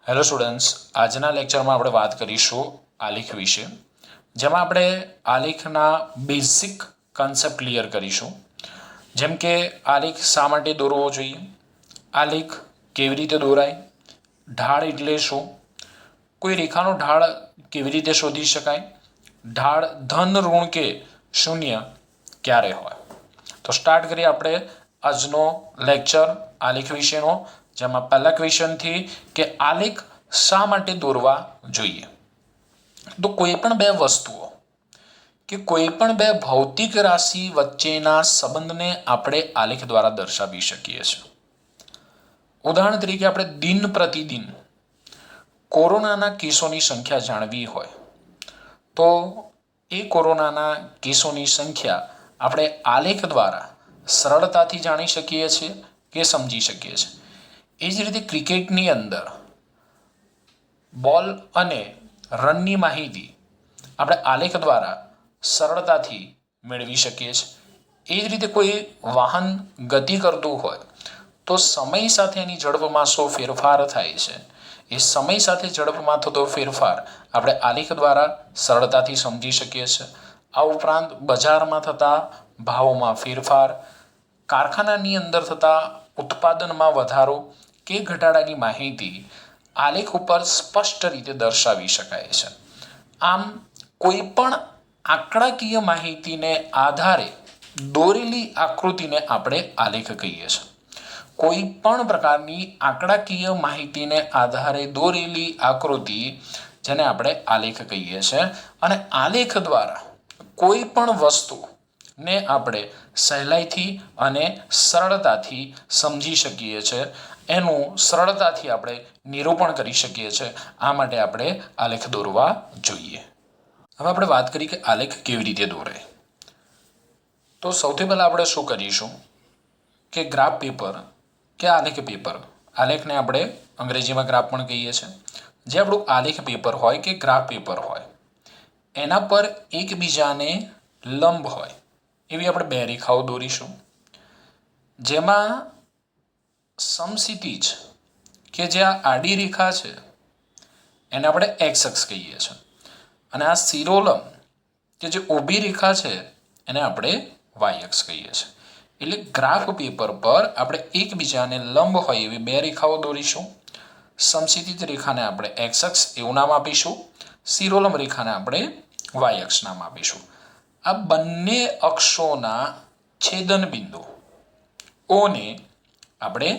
Hello students, આજના લેક્ચરમાં આપણે વાત કરીશું આલેખ વિશે, જેમાં આપણે આલેખના બેઝિક કન્સેપ્ટ ક્લિયર કરીશું. જેમ કે આલેખ શા માટે દોરવો જોઈએ, આલેખ કેવી રીતે દોરાય, ઢાળ એટલે શું, કોઈ રેખાનો ઢાળ કેવી રીતે શોધી શકાય, ઢાળ ધન ઋણ કે શૂન્ય ક્યારે હોય. તો સ્ટાર્ટ કરીએ આપણે આજનો લેક્ચર આલેખ વિશેનો, જેમાં પહેલા ક્વેશ્ચનથી કે આલેખ શા માટે દોરવા જોઈએ. તો કોઈ પણ બે વસ્તુઓ કે કોઈ પણ બે ભૌતિક રાશિ વચ્ચેના સંબંધને આપણે આલેખ દ્વારા દર્શાવી શકીએ છીએ. ઉદાહરણ તરીકે આપણે દિન પ્રતિદિન કોરોનાના કેસોની સંખ્યા જાણવી હોય તો એ કોરોનાના કેસોની સંખ્યા આપણે આલેખ દ્વારા સરળતાથી જાણી શકીએ છીએ કે સમજી શકીએ છીએ. એ જ રીતે ક્રિકેટની અંદર બોલ અને રનની માહિતી આપણે આલેખ દ્વારા સરળતાથી મેળવી શકીએ છીએ. એ જ રીતે કોઈ વાહન ગતિ કરતું હોય તો સમય સાથે એની ઝડપમાં શું ફેરફાર થાય છે, એ સમય સાથે ઝડપમાં થતો ફેરફાર આપણે આલેખ દ્વારા સરળતાથી સમજી શકીએ છીએ. આ ઉપરાંત બજારમાં થતા ભાવોમાં ફેરફાર, કારખાનાની અંદર થતા ઉત્પાદનમાં વધારો કે ઘટાડાની માહિતી આલેખ ઉપર સ્પષ્ટ રીતે દર્શાવી શકાય છે. આમ કોઈ પણ આંકડાકીય માહિતીને આધારે દોરેલી આકૃતિને આપણે આલેખ કહીએ છીએ. કોઈ પણ પ્રકારની આંકડાકીય માહિતીને આધારે દોરેલી આકૃતિ જેને આપણે આલેખ કહીએ છીએ. અને આલેખ દ્વારા કોઈ પણ વસ્તુને આપણે સહેલાઈથી અને સરળતાથી સમજી શકીએ છીએ, એનું સરળતાથી આપણે નિરૂપણ કરી શકીએ છીએ. આ માટે આપણે આલેખ દોરવા જોઈએ. હવે આપણે વાત કરી કે આલેખ કેવી રીતે દોરે. તો સૌથી પહેલાં આપણે શું કરીશું કે ગ્રાફ પેપર કે આલેખ પેપર, આલેખને આપણે અંગ્રેજીમાં ગ્રાફ પણ કહીએ છીએ, જે આપણું આલેખ પેપર હોય કે ગ્રાફ પેપર હોય એના પર એકબીજાને લંબ હોય એવી આપણે બે રેખાઓ દોરીશું, જેમાં સમક્ષિતિજ કે જે આ આડી રેખા છે એને આપણે એક્સ અક્ષ કહીએ છીએ, અને આ શિરોલંબ કે જે ઊભી રેખા છે એને આપણે વાય અક્ષ કહીએ છીએ. એટલે ગ્રાફ પેપર પર આપણે એકબીજાને લંબ હોય એવી બે રેખાઓ દોરીશું. સમક્ષિતિજ રેખાને આપણે એક્સ અક્ષ એવું નામ આપીશું, શિરોલંબ રેખાને આપણે વાય અક્ષ નામ આપીશું. આ બંને અક્ષોના છેદન બિંદુ ઓને આપણે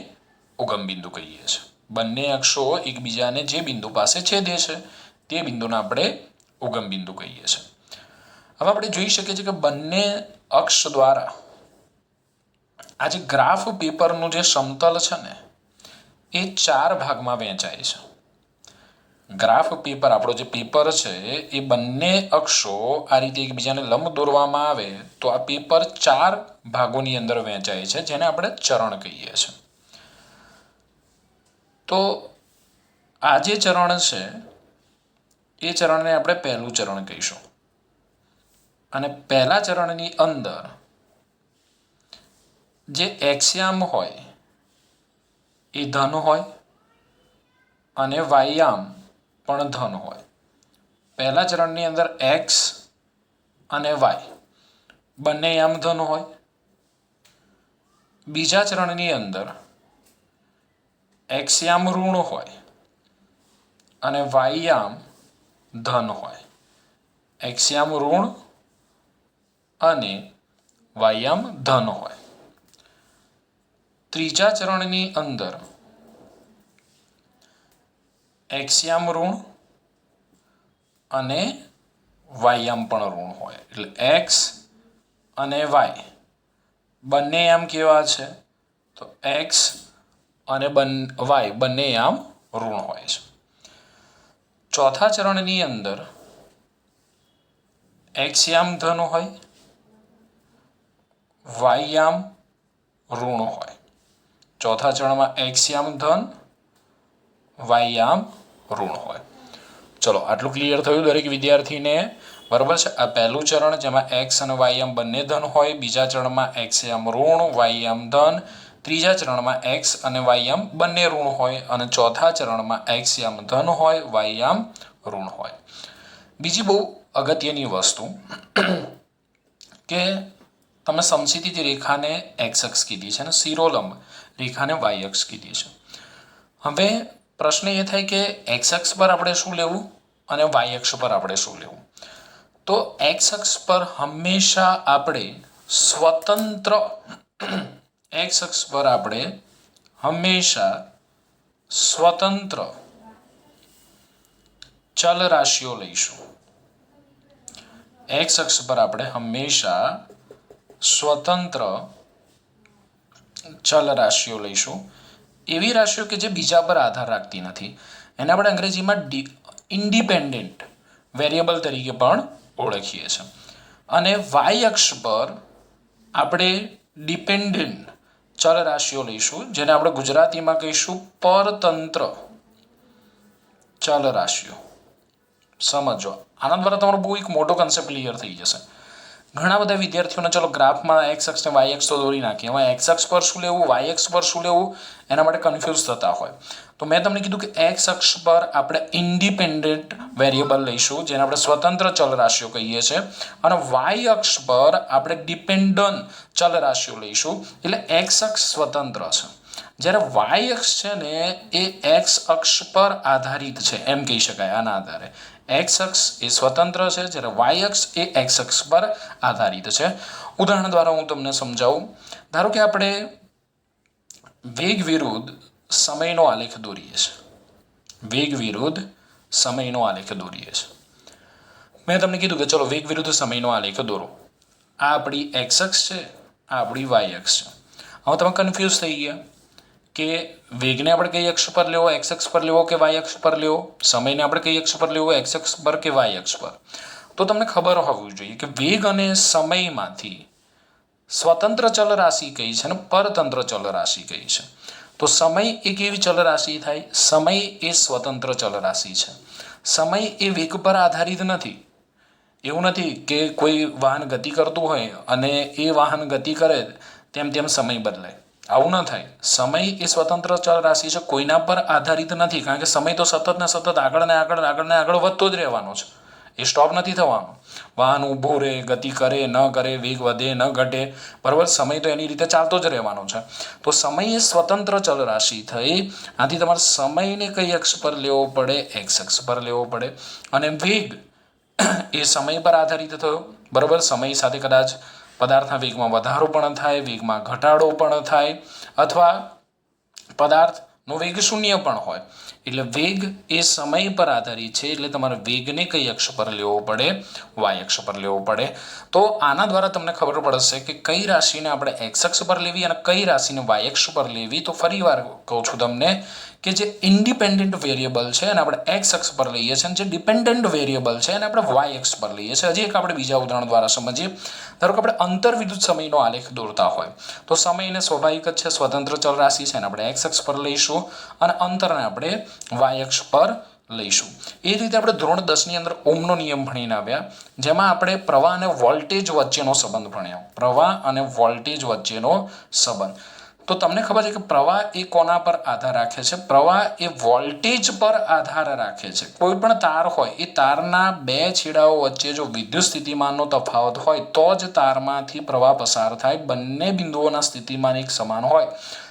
ઉગમ બિંદુ કહીએ છીએ. બંને અક્ષો એકબીજાને જે બિંદુ પાસે છેદે છે તે બિંદુને આપણે ઉગમ બિંદુ કહીએ છીએ. હવે આપણે જોઈ શકીએ છીએ કે બંને અક્ષ દ્વારા આ જે ગ્રાફ પેપરનું જે સમતલ છે ને એ 4 ભાગમાં વહેંચાય છે. ગ્રાફ પેપર આપણો જે પેપર છે એ બંને અક્ષો આ રીતે એકબીજાને લંબ દોરવામાં આવે તો આ પેપર 4 ભાગોની અંદર વહેંચાય છે, જેને આપણે ચરણ કહીએ છીએ. તો આ જે ચરણ છે એ ચરણને આપણે પહેલું ચરણ કહીશું. અને પહેલા ચરણની અંદર જે એક્સયામ હોય એ ધન હોય અને વાયયામ પણ ધન હોય. પહેલા ચરણની અંદર એક્સ અને વાય બંને યામ ધન હોય. બીજા ચરણની અંદર એક્સયામ ઋણ હોય અને વાયયામ ધન હોય. એક્સયામ ઋણ અને વાયયામ ધન હોય. ત્રીજા ચરણની અંદર એક્સયામ ઋણ અને વાયયામ પણ ઋણ હોય. એટલે એક્સ અને વાય બંને યામ કેવા છે તો એક્સ અને વાય બંને યામ ઋણ હોય છે. ચોથા ચરણની અંદર એક્સયામ ધન હોય, વાયયામ ઋણ હોય. ચોથા ચરણમાં એક્સયામ ધન, વાયયામ ઋણ હોય. ચલો, આટલું ક્લિયર થયું દરેક વિદ્યાર્થીને? બરાબર છે. આ પહેલું ચરણ જેમાં એક્સ અને વાયયામ બંને ધન હોય. બીજા ચરણમાં એક્સયામ ઋણ, વાયયામ ધન. ત્રીજા ચરણમાં એક્સ અને વાય યામ બંને ઋણ હોય અને ચોથા ચરણમાં એક્સ યામ ધન હોય, વાય યામ ઋણ હોય. બીજી બહુ અગત્યની વસ્તુ કે તમે સમસીતી રેખાને એક્સ અક્ષ કીધી છે અને શિરોલંબ રેખાને વાય અક્ષ કીધી છે. હવે પ્રશ્ન એ થાય કે એક્સ અક્ષ પર આપણે શું લેવું અને વાય અક્ષ પર આપણે શું લેવું. તો એક્સ અક્ષ પર હંમેશા આપણે સ્વતંત્ર એક્સ અક્ષ પર આપણે હંમેશા સ્વતંત્ર ચલ રાશિઓ લઈશું. એક્સ અક્ષ પર આપણે હંમેશા સ્વતંત્ર ચલ રાશિઓ લઈશું. એવી રાશિઓ કે જે બીજા પર આધાર રાખતી નથી. એને આપણે અંગ્રેજીમાં ઇન્ડિપેન્ડન્ટ વેરિયેબલ તરીકે પણ ઓળખીએ છીએ. અને વાય અક્ષ પર આપણે ડિપેન્ડન્ટ ચલ રાશિઓ લઈશું, જેને આપણે ગુજરાતીમાં કહીશું પરતંત્ર ચલ રાશિઓ. સમજો, આના દ્વારા તમારો બહુ એક મોટો કન્સેપ્ટ ક્લિયર થઈ જશે. ઘણા બધા વિદ્યાર્થીઓને ચલો ગ્રાફમાં એક્સ અક્ષ ને વાય અક્ષ તો દોરી નાખીએ, એમાં એક્સ અક્ષ પર શું લેવું, વાય અક્ષ પર શું લેવું, એના માટે કન્ફ્યુઝ થતા હોય. તો મેં તમને કીધું કે એક્સ અક્ષ પર આપણે ઇન્ડિપેન્ડન્ટ વેરિયેબલ લઈશું, જેને આપણે સ્વતંત્ર ચલ રાશિઓ કહીએ છીએ, અને વાય અક્ષ પર આપણે ડિપેન્ડન્ટ ચલ રાશિઓ લઈશું. એટલે એક્સ અક્ષ સ્વતંત્ર છે, જ્યારે વાય અક્ષ છે ને એ એક્સ અક્ષ પર આધારિત છે એમ કહી શકાય. આના આધારે એક્સ અક્ષ એ સ્વતંત્ર છે, જ્યારે વાય અક્ષ એ એક્સ અક્ષ પર આધારિત છે. ઉદાહરણ દ્વારા હું તમને સમજાવું. ધારો કે આપણે વેગ વિરુદ્ધ સમયનો આલેખ દોરીએ છીએ. વેગ વિરુદ્ધ સમયનો આલેખ દોરીએ છીએ. મેં તમને કીધું કે ચલો વેગ વિરુદ્ધ સમયનો આલેખ દોરો. આ આપણી એક્સ અક્ષ છે, આ આપણી વાય અક્ષ છે. હવે તમે કન્ફ્યુઝ થઈ ગયા કે વેગને આપણે કઈ અક્ષ પર લેવો, એક્સ અક્ષ પર લેવો કે વાય અક્ષ પર લેવો, સમયને આપણે કઈ અક્ષ પર લેવો, એક્સ અક્ષ પર કે વાય અક્ષ પર. તો તમને ખબર હોવી જોઈએ કે વેગ અને સમયમાંથી સ્વતંત્ર ચલ રાશિ કઈ છે અને પરતંત્ર ચલ રાશિ કઈ છે. તો સમય એક એવી ચલ રાશિ થાય, સમય એ સ્વતંત્ર ચલ રાશિ છે. સમય એ વેગ પર આધારિત નથી. એવું નથી કે કોઈ વાહન ગતિ કરતું હોય અને એ વાહન ગતિ કરે તેમ તેમ સમય બદલાય. આવું ન થાય. સમય એ સ્વતંત્ર ચલ રાશિ છે, કોઈના પર આધારિત નથી. કારણ કે સમય તો સતત ને સતત આગળ ને આગળ આગળ ને આગળ વધતો જ રહેવાનો છે. એ સ્ટોપ નથી થવાનો. વાહન ઊભું રહે, ગતિ કરે ન કરે, વેગ વધે ન ઘટે, બરાબર, સમય તો એની રીતે ચાલતો જ રહેવાનો છે. તો સમય એ સ્વતંત્ર ચલ રાશિ થઈ. આથી તમારે સમયને કઈ અક્ષ પર લેવો પડે, એક્સ અક્ષ પર લેવો પડે. અને વેગ એ સમય પર આધારિત થયો, બરાબર. સમય સાથે કદાચ પદાર્થના વેગમાં વધારો પણ થાય, વેગમાં ઘટાડો પણ થાય, અથવા પદાર્થનો વેગ શૂન્ય પણ હોય. એટલે વેગ એ સમય પર આધારિત છે. એટલે તમારે વેગને કઈ અક્ષ પર લેવો પડે, વાય અક્ષ પર લેવો પડે. તો આના દ્વારા તમને ખબર પડશે કે કઈ રાશિને આપણે એક્સ અક્ષ પર લેવી અને કઈ રાશિને વાય અક્ષ પર લેવી. તો ફરી વાર કહું છું તમને કે જે ઇન્ડિપેન્ડન્ટ વેરિયેબલ છે એને આપણે એક્સ અક્ષ પર લઈએ છીએ, અને જે ડિપેન્ડન્ટ વેરિયેબલ છે એને આપણે વાય અક્ષ પર લઈએ છીએ. હજી એક આપણે બીજા ઉદાહરણ દ્વારા સમજીએ. ધારો કે આપણે અંતર વિદ્યુત સમયનો આલેખ દોરતા હોય તો સમયને સ્વાભાવિક જ છે, સ્વતંત્ર ચલ રાશિ છે, એને આપણે એક્સ અક્ષ પર લઈશું અને અંતરને આપણે વાય અક્ષ પર લઈશું. એ રીતે આપણે ધોરણ 10ની અંદર ઓમનો નિયમ ભણીને આવ્યા, જેમાં આપણે પ્રવાહ અને વોલ્ટેજ વચ્ચેનો સંબંધ ભણ્યા. પ્રવાહ અને વોલ્ટેજ વચ્ચેનો સંબંધ. તો તમને ખબર છે કે પ્રવાહ એ કોના પર આધાર રાખે છે? પ્રવાહ એ વોલ્ટેજ પર આધાર રાખે છે. કોઈ પણ તાર હોય, એ તારના બે છેડાઓ વચ્ચે જો વિદ્યુત સ્થિતિમાનનો તફાવત હોય તો જ તારમાંથી પ્રવાહ પસાર થાય. બંને બિંદુઓના સ્થિતિમાન એક સમાન હોય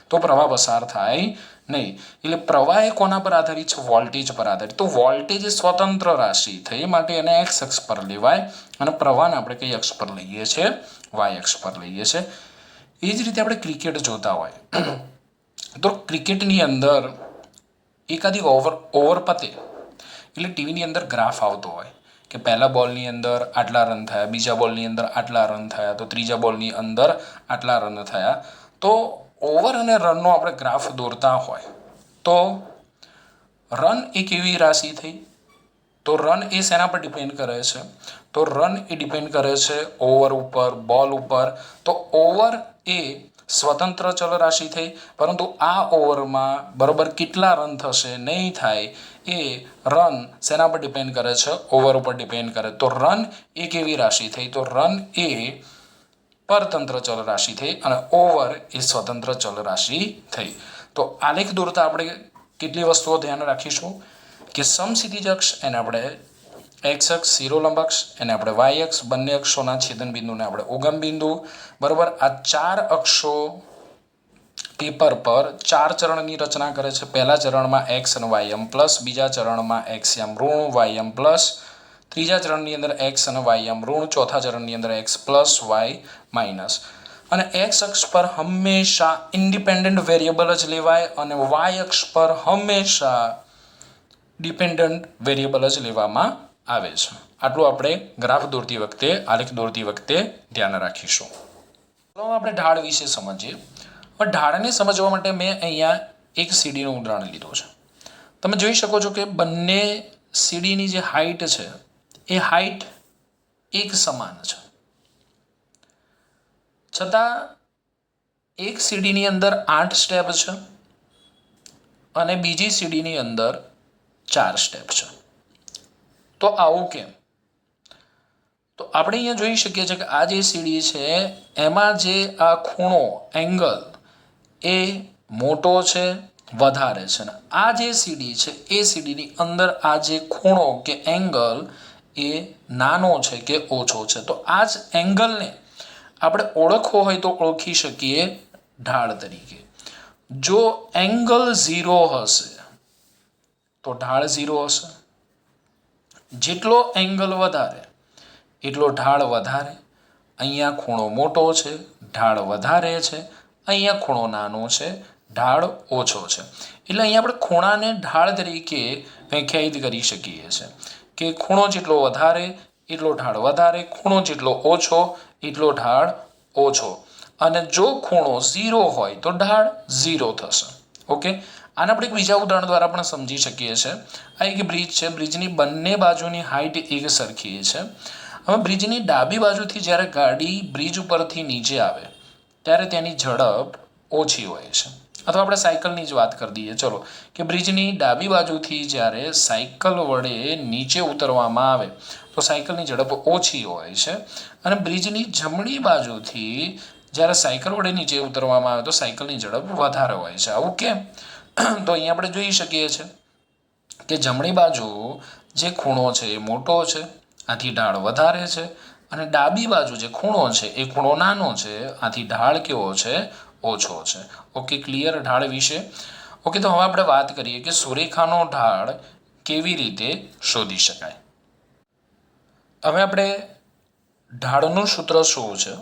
તો પ્રવાહ પસાર થાય નહીં. એટલે પ્રવાહ એ કોના પર આધારિત છે? વોલ્ટેજ પર આધારિત. તો વોલ્ટેજ એ સ્વતંત્ર રાશિ થઈ, માટે એને એક્સ અક્ષ પર લેવાય, અને પ્રવાહને આપણે કઈ અક્ષ પર લઈએ છીએ? વાય અક્ષ પર લઈએ છીએ. એ જ રીતે આપણે ક્રિકેટ જોતા હોય તો ક્રિકેટની અંદર એકાદી ઓવર પતે એટલે ટીવીની અંદર ગ્રાફ આવતો હોય કે પહેલા બોલની અંદર આટલા રન થયા, બીજા બોલની અંદર આટલા રન થયા, તો ત્રીજા બોલની અંદર આટલા રન થયા. તો ઓવર અને રનનો આપણે ગ્રાફ દોરતા હોય તો રન એક એવી રાશિ થઈ. તો રન એ શેના પર ડિપેન્ડ કરે છે? તો રન એ ડિપેન્ડ કરે છે ઓવર ઉપર, બોલ ઉપર. તો ઓવર એ સ્વતંત્ર ચલ રાશિ થઈ, પરંતુ આ ઓવરમાં બરાબર કેટલા રન થશે, નહીં થાય, એ રન શેના પર ડિપેન્ડ કરે છે? ઓવર ઉપર ડિપેન્ડ કરે. તો રન એક એવી રાશિ થઈ. તો રન એ પરતંત્ર ચલ રાશિ થઈ અને ઓવર એ સ્વતંત્ર ચલ રાશિ થઈ. તો આલેખ દોરતા આપણે કેટલી વસ્તુઓ ધ્યાન રાખીશું કે સમક્ષિતિજ અક્ષ એને આપણે એક્સ અક્ષ, શિરોલંબ અક્ષ એને આપણે વાય અક્ષ, બંને અક્ષોના છેદન બિંદુને આપણે ઉગમ બિંદુ, બરાબર. આ 4 અક્ષો પેપર પર 4 ચરણની રચના કરે છે. પહેલા ચરણમાં એક્સ અને વાય એમ પ્લસ, બીજા ચરણમાં એક્સ એમ ઋણ વાય એમ પ્લસ, ત્રીજા ચરણની અંદર એક્સ અને વાય એમ ઋણ, ચોથા ચરણની અંદર એક્સ પ્લસ વાય માઇનસ. અને એક્સ અક્ષ પર હંમેશા ઇન્ડિપેન્ડન્ટ વેરિયેબલ જ લેવાય અને વાય અક્ષ પર હંમેશા ડિપેન્ડન્ટ વેરિયેબલ જ લેવામાં આવે છે. આટલું આપણે ગ્રાફ દોરતી વખતે, આલેખ દોરતી વખતે ધ્યાન રાખીશું. ચાલો આપણે ઢાળ વિશે સમજીએ. હવે ઢાળને સમજવા માટે મેં અહીંયા એક સીડીનું ઉદાહરણ લીધું છે. તમે જોઈ શકો છો કે બંને સીડીની જે હાઈટ છે એ હાઈટ એક સમાન છે, છતાં એક સીડીની અંદર 8 સ્ટેપ છે અને બીજી સીડીની અંદર 4 સ્ટેપ છે. તો આવું કેમ? તો આપણે અહીંયા જોઈ શકીએ છીએ કે આ જે સીડી છે એમાં જે આ ખૂણો એંગલ એ મોટો છે, વધારે છે, ને આ જે સીડી છે એ સીડીની અંદર આ જે ખૂણો કે એંગલ એ નાનો છે કે ઓછો છે. તો આ જ એંગલને આપણે ઓળખવો હોય તો ઓળખી શકીએ ઢાળ તરીકે. જો એંગલ 0 હશે તો ઢાળ 0 હશે. જેટલો એંગલ વધારે એટલો ઢાળ વધારે. અહીંયા ખૂણો મોટો છે, ઢાળ વધારે છે, અહીંયા ખૂણો નાનો છે, ઢાળ ઓછો છે. એટલે અહીંયા આપણે ખૂણાને ઢાળ તરીકે વ્યાખ્યાયિત કરી શકીએ છીએ કે ખૂણો જેટલો વધારે એટલો ઢાળ વધારે, ખૂણો જેટલો ઓછો એટલો ઢાળ ઓછો. અને જો ખૂણો 0 હોય તો ઢાળ 0 થશે. ઓકે, આને આપણે એક બીજા ઉદાહરણ દ્વારા પણ સમજી શકીએ છીએ. આ એક બ્રિજ છે, બ્રિજની બંને બાજુની હાઈટ એક સરખી છે. હવે બ્રિજની ડાબી બાજુથી જ્યારે ગાડી બ્રિજ ઉપરથી નીચે આવે ત્યારે તેની ઝડપ ઓછી હોય છે. અથવા આપણે સાયકલની જ વાત કરી દઈએ ચલો, કે બ્રિજની ડાબી બાજુથી જ્યારે સાયકલ વડે નીચે ઉતરવામાં આવે તો સાયકલની ઝડપ ઓછી હોય છે અને બ્રિજની જમણી બાજુથી જ્યારે સાયકલ વડે નીચે ઉતરવામાં આવે તો સાયકલની ઝડપ વધારે હોય છે. આવું કેમ? તો અહીંયા આપણે જોઈ શકીએ છીએ કે જમણી બાજુ જે ખૂણો છે એ મોટો છે, આથી ઢાળ વધારે છે, અને ડાબી બાજુ જે ખૂણો છે એ ખૂણો નાનો છે, આથી ઢાળ કેવો છે? ઓછો છે. ઓકે, ક્લિયર ઢાળ વિશે? ઓકે, તો હવે આપણે વાત કરીએ કે સુરેખાનો ઢાળ કેવી રીતે શોધી શકાય. હવે આપણે ઢાળનું સૂત્ર શું છે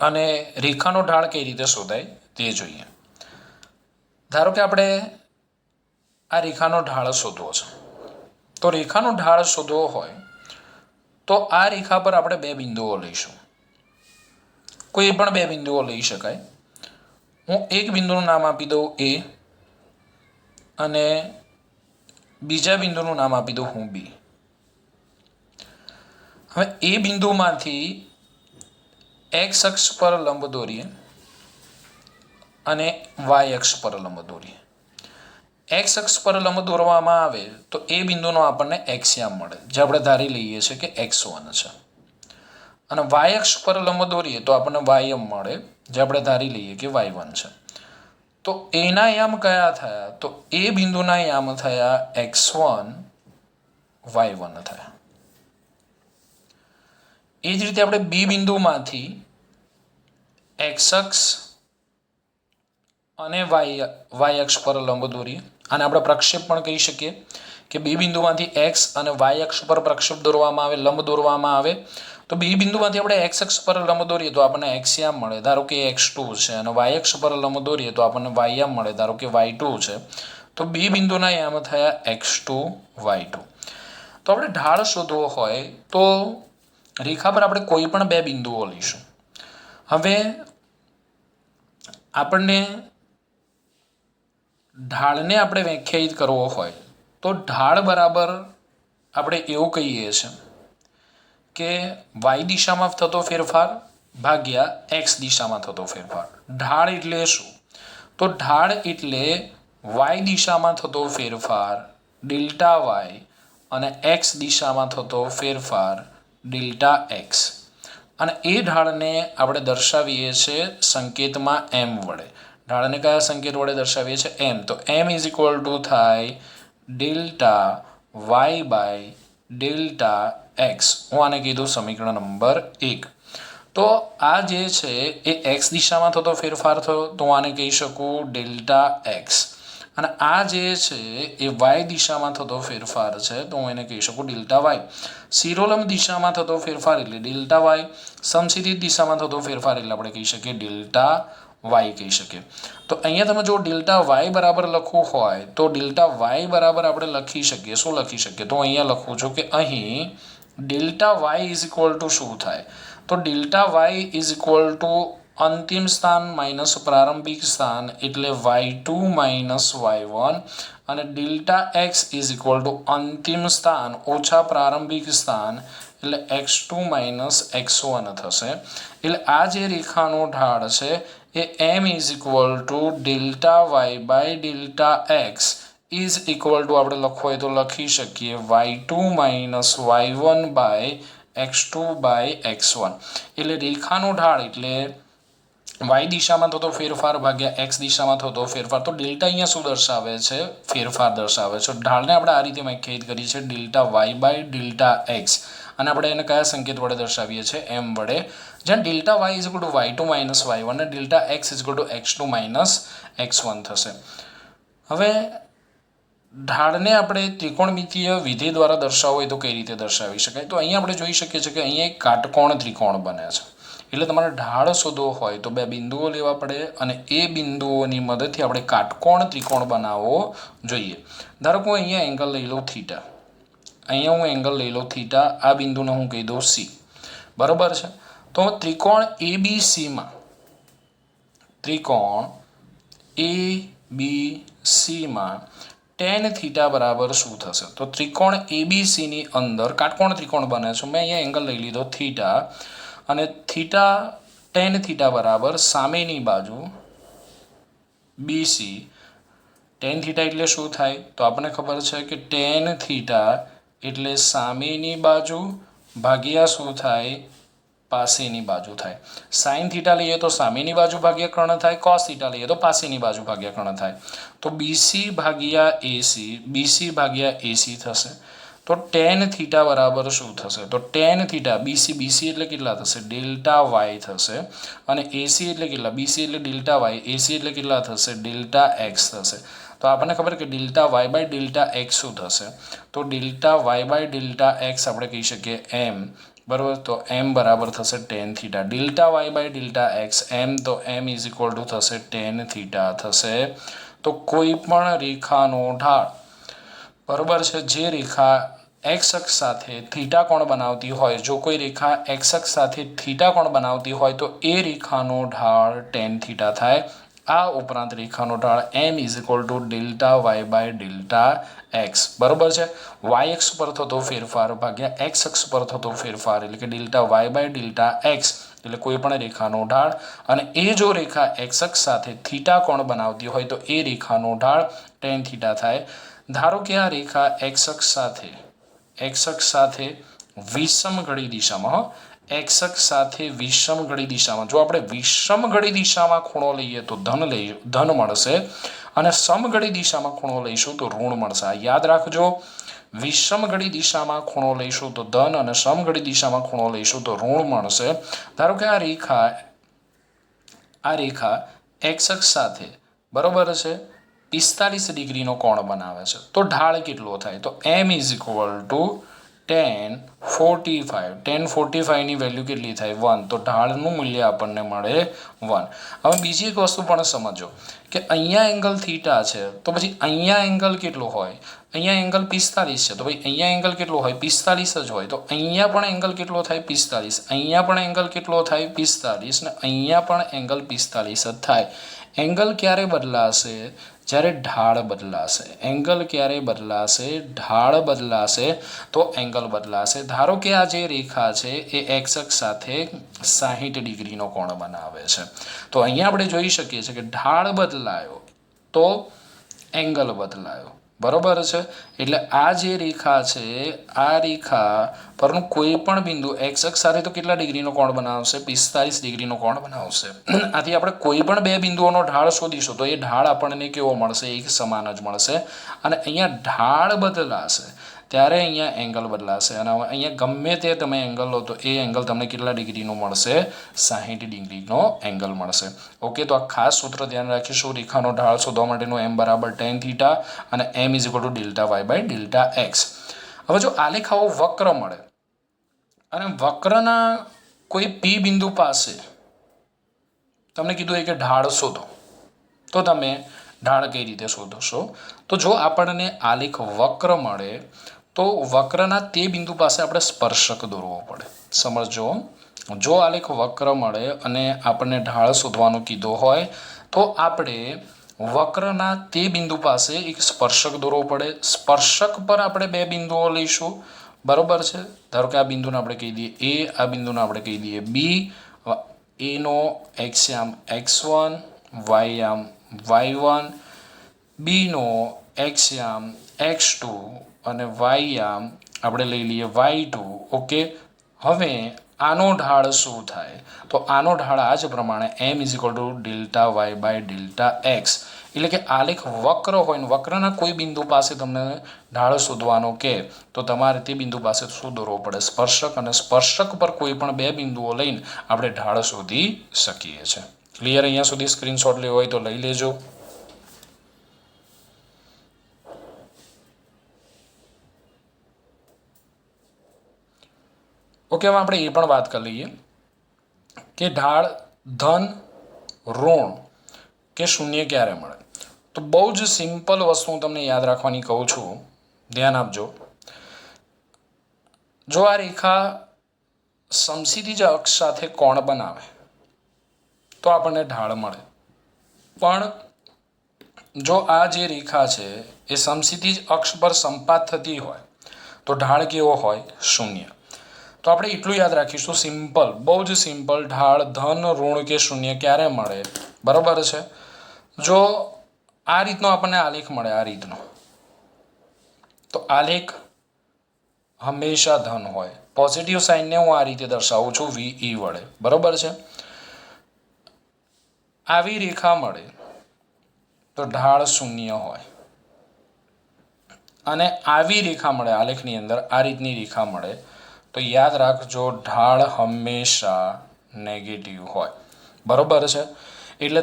અને રેખાનો ઢાળ કઈ રીતે શોધાય તે જોઈએ. ધારો કે આપણે આ રેખાનો ઢાળ શોધવો છે. તો રેખાનો ઢાળ શોધવો હોય તો આ રેખા પર આપણે 2 બિંદુઓ લઈશું. કોઈ પણ 2 બિંદુઓ લઈ શકાય. હું એક બિંદુનું નામ આપી દઉં A અને બીજા બિંદુનું નામ આપી દઉં હું B. હવે એ બિંદુમાંથી એક્સ અક્ષ પર લંબ દોરીએ અને વાય અક્ષ પર લંબ દોરીએ. એક્સ અક્ષ પર લંબ દોરવામાં આવે તો એ બિંદુનો આપણને એક્સયામ મળે, જે આપણે ધારી લઈએ છીએ કે x1 છે. અને વાય અક્ષ પર લંબ દોરીએ તો આપણને વાયમ મળે, જે આપણે ધારી લઈએ કે y1 છે. તો એના યામ કયા થયા? તો એ બિંદુના યામ થયા x1 y1 થયા. એ જ રીતે આપણે બી બિંદુમાંથી એક્સ અક્ષ અને વાય અક્ષ પર લંબ દોરીએ. આને આપણે પ્રક્ષેપ પણ કહી શકીએ કે બી બિંદુમાંથી એક્સ અને વાય અક્ષ પર પ્રક્ષેપ દોરવામાં આવે, લંબ દોરવામાં આવે. તો બી બિંદુમાંથી આપણે એક્સ અક્ષ પર લંબ દોરીએ તો આપણને એક્સયામ મળે, ધારો કે x2 છે, અને વાય અક્ષ પર લંબ દોરીએ તો આપણને વાયયામ મળે, ધારો કે y2 છે. તો બી બિંદુના યામ થયા x2 y2. તો આપણે ઢાળ શોધવો હોય તો રેખા પર આપણે કોઈ પણ 2 બિંદુઓ લઈશું. હવે આપણને ઢાળને આપણે વ્યાખ્યાયિત કરવો હોય તો ઢાળ બરાબર આપણે એવું કહીએ છીએ કે વાય દિશામાં થતો ફેરફાર ભાગ્યા એક્સ દિશામાં થતો ફેરફાર. ઢાળ એટલે શું? તો ઢાળ એટલે વાય દિશામાં થતો ફેરફાર ડેલ્ટા વાય અને એક્સ દિશામાં થતો ફેરફાર ડેલ્ટા એક્સ. અને એ ઢાળને આપણે દર્શાવીએ છીએ સંકેતમાં એમ વડે. ઢાળને કયા સંકેત વડે દર્શાવીએ છીએ? એમ. તો એમ ઇઝ ઇક્વલ ટુ થાય delta Y by delta X. હું આને કીધું સમીકરણ નંબર 1. તો આ જે છે એ એક્સ દિશામાં થતો ફેરફાર થયો, તો હું આને કહી શકું ડેલ્ટા એક્સ. અને આ જે છે એ વાય દિશામાં થતો ફેરફાર છે, તો હું એને કહી શકું ડેલ્ટા વાય. શિરોલંબ દિશામાં થતો ફેરફાર એટલે ડેલ્ટા વાય. સમક્ષિતિજ દિશામાં થતો ફેરફાર એટલે આપણે કહી શકીએ ડેલ્ટા વાય કહી શકીએ. તો અહીંયા તમે જો ડેલ્ટા વાય બરાબર લખવું હોય તો ડેલ્ટા વાય બરાબર આપણે લખી શકીએ. શું લખી શકીએ? તો અહીંયા લખું છું કે અહીં delta Y is equal to શું થાય? તો delta Y is equal to અંતિમ સ્થાન માઇનસ પ્રારંભિક સ્થાન એટલે y2 માઇનસ y1 અને delta X is equal to અંતિમ સ્થાન ઓછા પ્રારંભિક સ્થાન એટલે x2 માઇનસ x1 થશે. એટલે આ જે રેખાનો ઢાળ છે એ m is equal to delta Y by delta X is equal to આપણે લખવું હોય તો લખી શકીએ y2 minus y1 by x2 by x1. એટલે રેખાનો ઢાળ એટલે વાય દિશામાં થતો ફેરફાર ભાગ્યા એક્સ દિશામાં થતો ફેરફાર. તો ડેલ્ટા અહીંયા શું દર્શાવે છે? ફેરફાર દર્શાવે છે. ઢાળને આપણે આ રીતે વ્યાખ્યાયિત કરી છે delta Y by delta X. અને આપણે એને કયા સંકેત વડે દર્શાવીએ છીએ? એમ વડે. જ્યાં delta Y is equal to y2 minus y1 અને delta X is equal to x2 minus x1 થશે. હવે ઢાળને આપણે ત્રિકોણમિતીય વિધેય દ્વારા દર્શાવવું હોય તો કઈ રીતે દર્શાવી શકાય? તો અહીંયા આપણે જોઈ શકીએ છીએ કે અહીંયા એક કાટકોણ ત્રિકોણ બને છે. એટલે તમારે ઢાળ શોધવો હોય તો બે બિંદુઓ લેવા પડે અને એ બિંદુઓની મદદથી આપણે કાટકોણ ત્રિકોણ બનાવવો જોઈએ. ધારો કે હું અહીંયા એંગલ લઈ લઉં થીટા. અહીંયા હું એંગલ લઈ લઉં થીટા. આ બિંદુને હું કહી દઉં સી. બરાબર છે? તો ત્રિકોણ ABCમાં tan થીટા બરાબર શું થશે? તો ત્રિકોણ ABCની અંદર કાટકોણ ત્રિકોણ બને છે. મેં અહીંયા એંગલ લઈ લીધો થીટા અને tan થીટા બરાબર સામેની બાજુ BC. tan થીટા એટલે શું થાય? તો આપણને ખબર છે કે tan થીટા એટલે સામેની બાજુ ભાગ્યા શું થાય? પાસેની બાજુ થાય. sin થીટા લઈએ તો સામેની બાજુ ભાગ્યા કર્ણ થાય. cos થીટા લઈએ તો પાસેની બાજુ ભાગ્યા કર્ણ થાય. તો BC ભાગ્યા AC થશે. તો tan થીટા બરાબર શું થશે? તો tan થીટા BC એટલે કેટલા થશે? ડેલ્ટા વાય થશે. અને AC એટલે કેટલા? BC એટલે ડેલ્ટા વાય. AC એટલે કેટલા થશે? ડેલ્ટા એક્સ થશે. તો આપણને ખબર કે delta Y by delta X શું થશે? તો delta Y by delta X આપણે કહી શકીએ એમ. બરાબર? તો એમ બરાબર થશે tan theta. Delta Y by delta x m. તો એમ ઇઝ ઇક્વલ ટુ થશે tan થીટા થશે. તો કોઈ પણ રેખાનો ઢાળ બરાબર છે જે રેખા એક્સ અક્ષ સાથે થીટા કોણ બનાવતી હોય, જો કોઈ રેખા એક્સ અક્ષ સાથે થીટા કોણ બનાવતી હોય તો એ રેખાનો ઢાળ tan થીટા થાય. આ ઉપરાંત રેખાનો ઢાળ m is equal to delta Y by delta X. બરાબર છે? વાય અક્ષ પર થતો ફેરફાર ભાગ્યા એક્સ અક્ષ પર થતો ફેરફાર એટલે કે delta Y by delta X. એટલે કોઈ પણ રેખાનો ઢાળ અને એ જો રેખા એક્સ અક્ષ સાથે થીટા કોણ બનાવતી હોય તો એ રેખાનો ઢાળ tan થીટા થાય. ધારો કે આ રેખા એક્સ અક્ષ સાથે વિષમ ઘડી દિશામાં જો આપણે વિષમ ઘડી દિશામાં ખૂણો લઈએ તો ધન મળશે અને સમઘડી દિશામાં ખૂણો લઈશું તો ઋણ મળશે. આ યાદ રાખજો. વિષમ ઘડી દિશામાં ખૂણો લઈશું તો ધન અને સમઘડી દિશામાં ખૂણો લઈશું તો ઋણ મળશે. ધારો કે આ રેખા એક્સ અક્ષ સાથે બરોબર છે 45 ડિગ્રીનો કોણ બનાવે છે. તો ઢાળ કેટલો થાય? તો m is equal two tan 45 ની વેલ્યુ કેટલી થાય? 1. તો ઢાળનું મૂલ્ય આપણને મળે 1. હવે બીજી એક વસ્તુ પણ સમજો કે અહીંયા એંગલ થીટા છે તો પછી અહીંયા એંગલ કેટલો હોય? અહીંયા એંગલ 45 છે તો ભાઈ અહીંયા એંગલ કેટલો હોય? 45 જ હોય. તો અહીંયા પણ એંગલ કેટલો થાય? 45. અહીંયા પણ એંગલ કેટલો થાય? 45. ને અહીંયા પણ એંગલ 45 જ થાય. એંગલ ક્યારે બદલાશે? જ્યારે ઢાળ બદલાશે. એંગલ ક્યારે બદલાશે? ઢાળ બદલાશે તો એંગલ બદલાશે. ધારો કે આ જે રેખા છે એ એક્સ અક્ષ સાથે 60 ડિગ્રીનો કોણ બનાવે છે. તો અહીંયા આપણે જોઈ શકીએ છીએ કે ઢાળ બદલાયો તો એંગલ બદલાયો. બરોબર છે. એટલે આ જે રેખા છે આ રેખા પરનું કોઈ પણ બિંદુ એક્સ અક્ષ સાથે તો કેટલા ડિગ્રીનો કોણ બનાવશે? 45 ડિગ્રીનો કોણ બનાવશે. આથી આપણે કોઈ પણ બે બિંદુઓનો ઢાળ શોધીશું તો એ ઢાળ આપણને કેવો મળશે? એક સમાન જ મળશે. અને અહીંયા ઢાળ બદલાશે ત્યારે અહીંયા એંગલ બદલાશે અને અહીંયા ગમે તે તમે એંગલ લો તો એ એંગલ તમને કેટલા ડિગ્રીનો મળશે? 60 ડિગ્રીનો એંગલ મળશે. ઓકે, તો આ ખાસ સૂત્ર ધ્યાન રાખીશું. રેખાનો ઢાળ શોધવા માટેનું m બરાબર tan થીટા અને m is equal to delta Y by delta X. હવે જો આલેખ આવો વક્ર મળે અને વક્રના કોઈ પી બિંદુ પાસે તમને કીધું કે ઢાળ શોધો, તો તમે ઢાળ કઈ રીતે શોધશો? તો જો આપણને આલેખ વક્ર મળે તો વક્રના તે બિંદુ પાસે આપણે સ્પર્શક દોરવો પડે. સમજો, જો આલેખ વક્ર મળે અને આપણને ઢાળ શોધવાનું કીધો હોય તો આપણે વક્રના તે બિંદુ પાસે એક સ્પર્શક દોરવો પડે. સ્પર્શક પર આપણે બે બિંદુઓ લઈશું. બરોબર છે. ધારો કે આ બિંદુને આપણે કહી દઈએ એ, આ બિંદુને આપણે કહી દઈએ બી. એનો એક્સયામ x1, વાયયામ y1, બીનો એક્સયામ x2 અને વાયયામ આપણે લઈ લઈએ y2. ઓકે, હવે આનો ઢાળ શું થાય? તો આનો ઢાળ આ જ પ્રમાણે m is equal to delta Y by delta X. એટલે કે આલેખ વક્ર હોય ને વક્રના કોઈ બિંદુ પાસે તમને ઢાળ શોધવાનો કે તો તમારે તે બિંદુ પાસે શું દોરવો પડે? સ્પર્શક. અને સ્પર્શક પર કોઈ પણ બે બિંદુઓ લઈને આપણે ઢાળ શોધી શકીએ છીએ. ક્લિયર? અહીંયા સુધી સ્ક્રીનશોટ લેવો હોય તો લઈ લેજો. ઓકે, હવે આપણે એ પણ વાત કરી લઈએ કે ઢાળ ધન, ઋણ કે શૂન્ય ક્યારે મળે. તો બહુ જ સિમ્પલ વસ્તુ હું તમને યાદ રાખવાની કહું છું, ધ્યાન આપજો. જો આ રેખા સમક્ષિતિજ અક્ષ સાથે કોણ બનાવે તો આપણને ઢાળ મળે. પણ જો આ જે રેખા છે એ સમક્ષિતિજ અક્ષ પર સંપાત થતી હોય તો ઢાળ કેવો હોય? શૂન્ય. તો આપણે એટલું યાદ રાખીશું, સિમ્પલ, બહુ જ સિમ્પલ. ઢાળ ધન, ઋણ કે શૂન્ય ક્યારે મળે? બરોબર છે. જો આ રીતનો આપણને આલેખ મળે, આ રીતનો, તો આલેખ હંમેશા ધન હોય. પોઝિટિવ સાઇનને હું આ રીતે દર્શાવું છું VE વડે. બરોબર છે. આવી રેખા મળે તો ઢાળ શૂન્ય હોય અને આવી રેખા મળે આલેખની અંદર, આ રીતની રેખા મળે તો યાદ રાખજો ઢાળ હંમેશા નેગેટિવ હોય. બરોબર છે. એટલે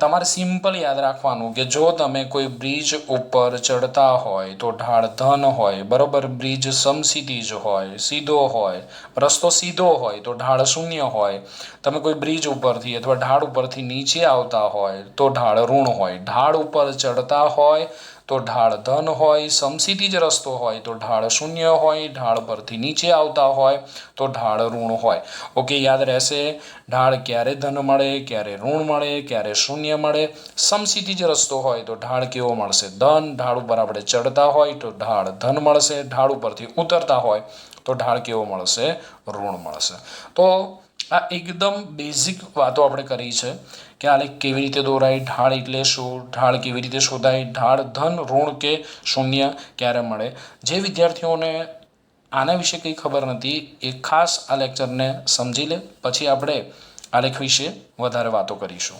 તમારે સિમ્પલ યાદ રાખવાનું કે જો તમે કોઈ બ્રિજ ઉપર ચડતા હોય તો ઢાળ ધન હોય. બરોબર. બ્રિજ સમક્ષિતિજ હોય, સીધો હોય, રસ્તો સીધો હોય તો ઢાળ શૂન્ય હોય. તમે કોઈ બ્રિજ ઉપરથી અથવા ઢાળ ઉપરથી નીચે આવતા હોય તો ઢાળ ઋણ હોય. ઢાળ ઉપર ચડતા હોય તો ઢાળ ધન હોય. સમક્ષિતિજ રસ્તો હોય તો ઢાળ શૂન્ય હોય. ઢાળ પરથી નીચે આવતા હોય તો ઢાળ ઋણ હોય. ઓકે, યાદ રહેશે. ઢાળ ક્યારે ધન મળે, ક્યારે ઋણ મળે, ક્યારે શૂન્ય મળે. સમક્ષિતિજ રસ્તો હોય તો ઢાળ કેવો મળશે? ધન. ઢાળ ઉપર આપણે ચડતા હોય તો ઢાળ ધન મળશે. ઢાળ ઉપરથી ઉતરતા હોય તો ઢાળ કેવો મળશે? ઋણ મળશે. તો આ એકદમ બેઝિક વાતો આપણે કરી છે કે આલેખ કેવી રીતે દોરાય, ઢાળ એટલે શું, ઢાળ કેવી રીતે શોધાય, ઢાળ ધન, ઋણ કે શૂન્ય ક્યારે મળે. જે વિદ્યાર્થીઓને આના વિશે કંઈ ખબર નથી એ ખાસ આ લેક્ચરને સમજી લે, પછી આપણે આલેખ વિશે વધારે વાતો કરીશું.